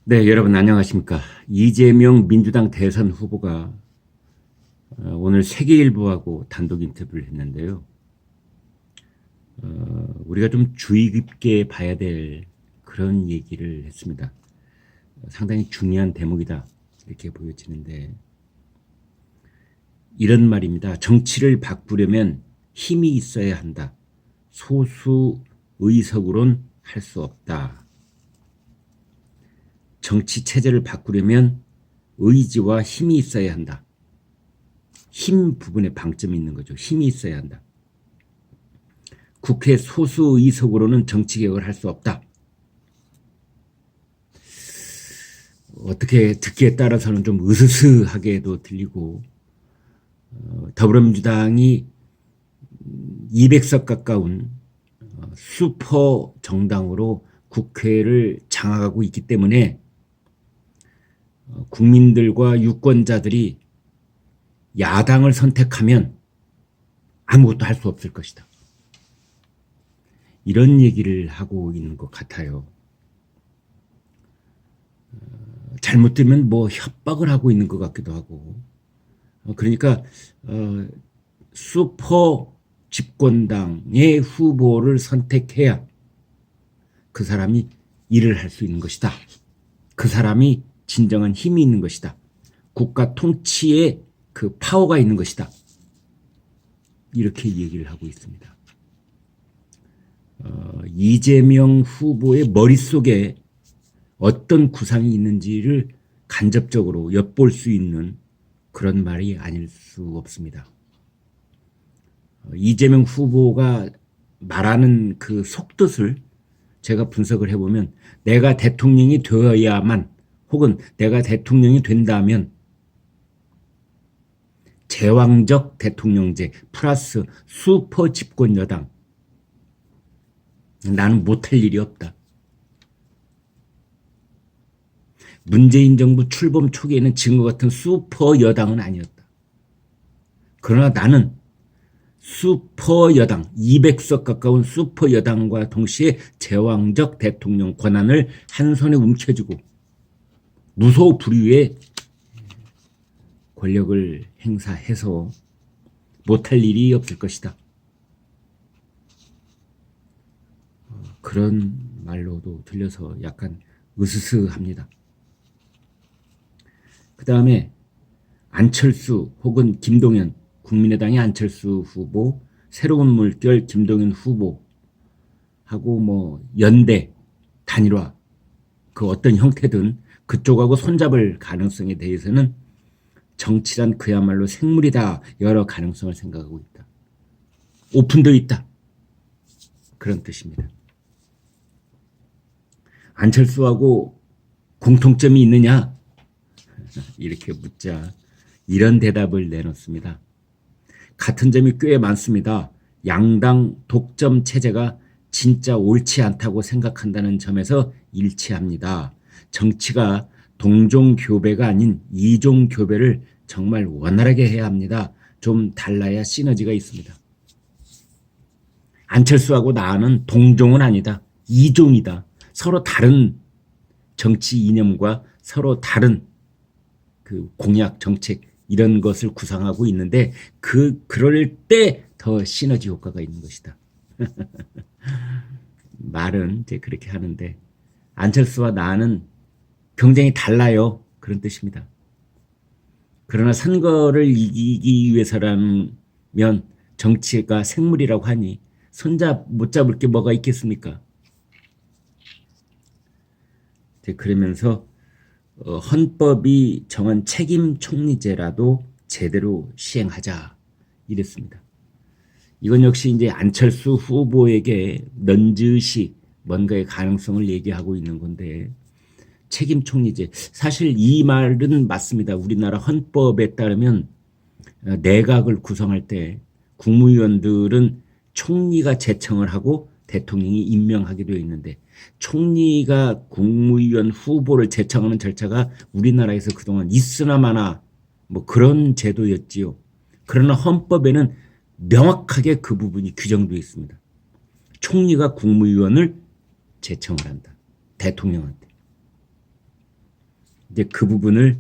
네, 여러분 안녕하십니까. 이재명 민주당 대선 후보가 오늘 세계일보하고 단독 인터뷰를 했는데요. 우리가 좀 주의 깊게 봐야 될 그런 얘기를 했습니다. 상당히 중요한 대목이다 이렇게 보여지는데 이런 말입니다. 정치를 바꾸려면 힘이 있어야 한다. 소수 의석으론 할 수 없다. 정치 체제를 바꾸려면 의지와 힘이 있어야 한다. 힘 부분에 방점이 있는 거죠. 힘이 있어야 한다. 국회 소수 의석으로는 정치개혁을 할 수 없다. 어떻게 듣기에 따라서는 좀 으스스하게도 들리고 더불어민주당이 200석 가까운 슈퍼 정당으로 국회를 장악하고 있기 때문에 국민들과 유권자들이 야당을 선택하면 아무것도 할 수 없을 것이다. 이런 얘기를 하고 있는 것 같아요. 잘못 들으면 뭐 협박을 하고 있는 것 같기도 하고. 그러니까 슈퍼 집권당의 후보를 선택해야 그 사람이 일을 할 수 있는 것이다. 그 사람이 진정한 힘이 있는 것이다. 국가 통치에 그 파워가 있는 것이다. 이렇게 얘기를 하고 있습니다. 이재명 후보의 머릿속에 어떤 구상이 있는지를 간접적으로 엿볼 수 있는 그런 말이 아닐 수 없습니다. 이재명 후보가 말하는 그 속뜻을 제가 분석을 해보면 내가 대통령이 되어야만 혹은 내가 대통령이 된다면 제왕적 대통령제 플러스 슈퍼 집권 여당 나는 못할 일이 없다. 문재인 정부 출범 초기에는 지금과 같은 슈퍼 여당은 아니었다. 그러나 나는 슈퍼 여당 200석 가까운 슈퍼 여당과 동시에 제왕적 대통령 권한을 한 손에 움켜쥐고 무소 불위의 권력을 행사해서 못할 일이 없을 것이다. 그런 말로도 들려서 약간 으스스합니다. 그 다음에 안철수 혹은 김동연 국민의당의 안철수 후보, 새로운 물결 김동연 후보하고 뭐 연대 단일화 그 어떤 형태든 그쪽하고 손잡을 가능성에 대해서는 정치란 그야말로 생물이다. 여러 가능성을 생각하고 있다. 오픈되어 있다. 그런 뜻입니다. 안철수하고 공통점이 있느냐? 이렇게 묻자 이런 대답을 내놓습니다. 같은 점이 꽤 많습니다. 양당 독점 체제가 진짜 옳지 않다고 생각한다는 점에서 일치합니다. 정치가 동종교배가 아닌 이종교배를 정말 원활하게 해야 합니다. 좀 달라야 시너지가 있습니다. 안철수하고 나는 동종은 아니다. 이종이다. 서로 다른 정치 이념과 서로 다른 그 공약 정책 이런 것을 구상하고 있는데 그럴 때 더 시너지 효과가 있는 것이다. 말은 이제 그렇게 하는데 안철수와 나는 굉장히 달라요. 그런 뜻입니다. 그러나 선거를 이기기 위해서라면 정치가 생물이라고 하니 못 잡을 게 뭐가 있겠습니까? 그러면서 헌법이 정한 책임 총리제라도 제대로 시행하자 이랬습니다. 이건 역시 이제 안철수 후보에게 넌지시 뭔가의 가능성을 얘기하고 있는 건데 책임 총리제 사실 이 말은 맞습니다. 우리나라 헌법에 따르면 내각을 구성할 때 국무위원들은 총리가 제청을 하고 대통령이 임명하게 되어 있는데 총리가 국무위원 후보를 제청하는 절차가 우리나라에서 그동안 있으나 마나 뭐 그런 제도였지요. 그러나 헌법에는 명확하게 그 부분이 규정되어 있습니다. 총리가 국무위원을 제청을 한다. 대통령한테. 이제 그 부분을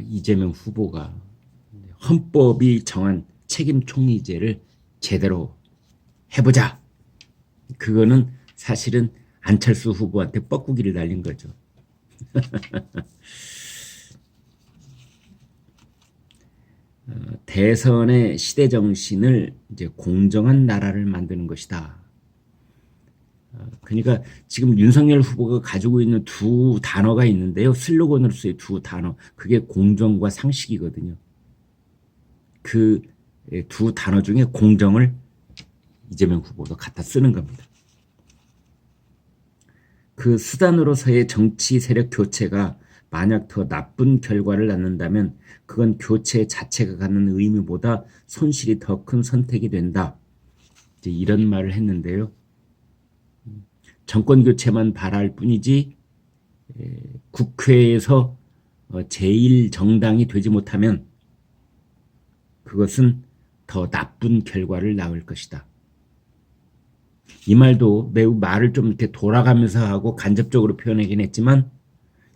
이재명 후보가 헌법이 정한 책임 총리제를 제대로 해보자. 그거는 사실은 안철수 후보한테 뻐꾸기를 날린 거죠. 대선의 시대 정신을 이제 공정한 나라를 만드는 것이다. 그러니까 지금 윤석열 후보가 가지고 있는 두 단어가 있는데요. 슬로건으로서의 두 단어. 그게 공정과 상식이거든요. 그 두 단어 중에 공정을 이재명 후보도 갖다 쓰는 겁니다. 그 수단으로서의 정치 세력 교체가 만약 더 나쁜 결과를 낳는다면 그건 교체 자체가 갖는 의미보다 손실이 더 큰 선택이 된다. 이제 이런 말을 했는데요. 정권 교체만 바랄 뿐이지 국회에서 제1정당이 되지 못하면 그것은 더 나쁜 결과를 낳을 것이다. 이 말도 매우 말을 좀 이렇게 돌아가면서 하고 간접적으로 표현하긴 했지만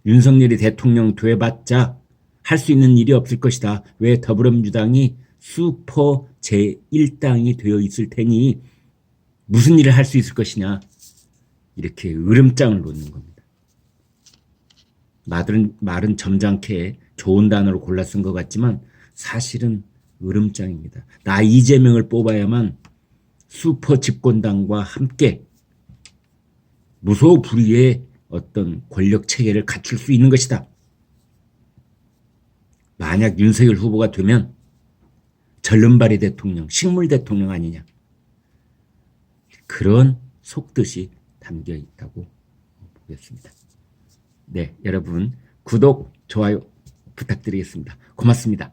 윤석열이 대통령 돼봤자 할 수 있는 일이 없을 것이다. 왜 더불어민주당이 슈퍼 제1당이 되어 있을 테니 무슨 일을 할 수 있을 것이냐. 이렇게 으름장을 놓는 겁니다. 말은 점잖게 좋은 단어로 골라 쓴 것 같지만 사실은 으름장입니다. 나 이재명을 뽑아야만 슈퍼 집권당과 함께 무소불위의 어떤 권력 체계를 갖출 수 있는 것이다. 만약 윤석열 후보가 되면 절름발이 대통령, 식물 대통령 아니냐. 그런 속뜻이 담겨 있다고 보겠습니다. 네, 여러분 구독, 좋아요 부탁드리겠습니다. 고맙습니다.